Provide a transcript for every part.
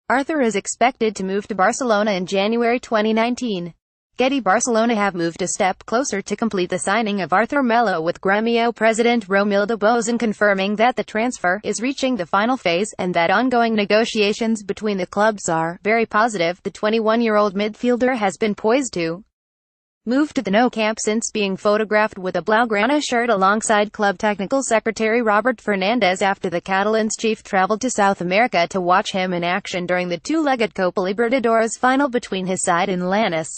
Arthur is expected to move to Barcelona in January 2019. Getty. Barcelona have moved a step closer to complete the signing of Arthur Melo, with Gremio president Romildo Bozan confirming that the transfer is reaching the final phase, and that ongoing negotiations between the clubs are very positive. The 21-year-old midfielder has been poised to move to the Nou Camp since being photographed with a Blaugrana shirt alongside club technical secretary Robert Fernandez after the Catalans chief travelled to South America to watch him in action during the two-legged Copa Libertadores final between his side and Lanús.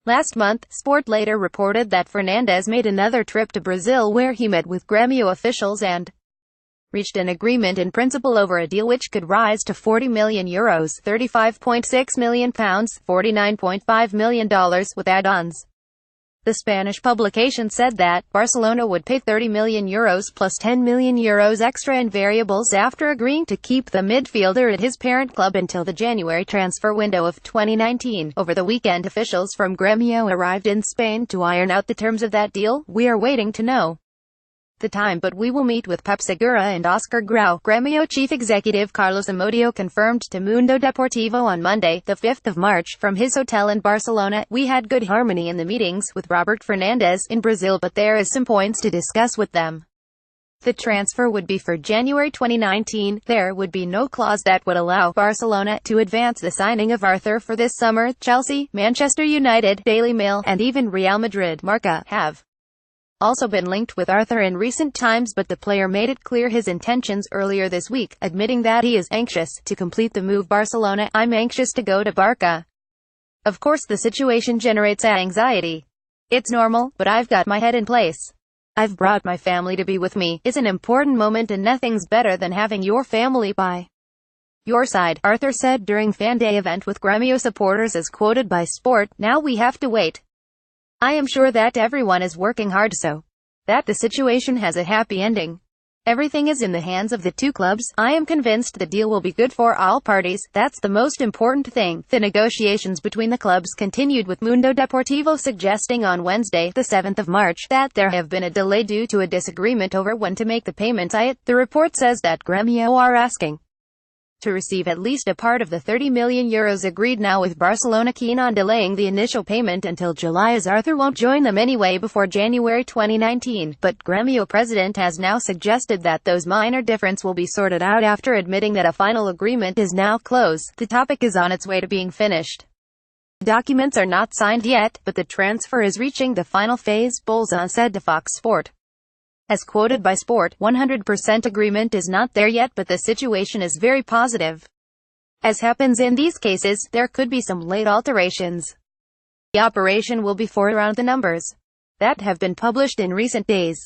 Last month, Sport later reported that Fernandez made another trip to Brazil where he met with Gremio officials and reached an agreement in principle over a deal which could rise to €40 million, £35.6 million, $49.5 million, with add-ons. The Spanish publication said that Barcelona would pay €30 million plus €10 million extra in variables after agreeing to keep the midfielder at his parent club until the January transfer window of 2019. Over the weekend, officials from Gremio arrived in Spain to iron out the terms of that deal. "We are waiting to know the time, but we will meet with Pep Segura and Oscar Grau," Gremio chief executive Carlos Amodio confirmed to Mundo Deportivo on Monday, the 5th of March, from his hotel in Barcelona. "We had good harmony in the meetings with Robert Fernandez in Brazil, but there is some points to discuss with them. The transfer would be for January 2019. There would be no clause that would allow Barcelona to advance the signing of Arthur for this summer." Chelsea, Manchester United, Daily Mail, and even Real Madrid, Marca, have also been linked with Arthur in recent times, but the player made it clear his intentions earlier this week, admitting that he is anxious to complete the move. "Barcelona, I'm anxious to go to Barca. Of course the situation generates anxiety. It's normal, but I've got my head in place. I've brought my family to be with me. It's an important moment and nothing's better than having your family by your side," Arthur said during Fan Day event with Gremio supporters, as quoted by Sport. "Now we have to wait. I am sure that everyone is working hard so that the situation has a happy ending. Everything is in the hands of the two clubs. I am convinced the deal will be good for all parties. That's the most important thing." The negotiations between the clubs continued, with Mundo Deportivo suggesting on Wednesday, the 7th of March, that there have been a delay due to a disagreement over when to make the payments. The report says that Gremio are asking to receive at least a part of the €30 million agreed now, with Barcelona keen on delaying the initial payment until July, as Arthur won't join them anyway before January 2019. But Gremio president has now suggested that those minor differences will be sorted out after admitting that a final agreement is now close. The topic is on its way to being finished. Documents are not signed yet, but the transfer is reaching the final phase, Bozan said to Fox Sport. As quoted by Sport, 100% agreement is not there yet, but the situation is very positive. As happens in these cases, there could be some late alterations. The operation will be for around the numbers that have been published in recent days.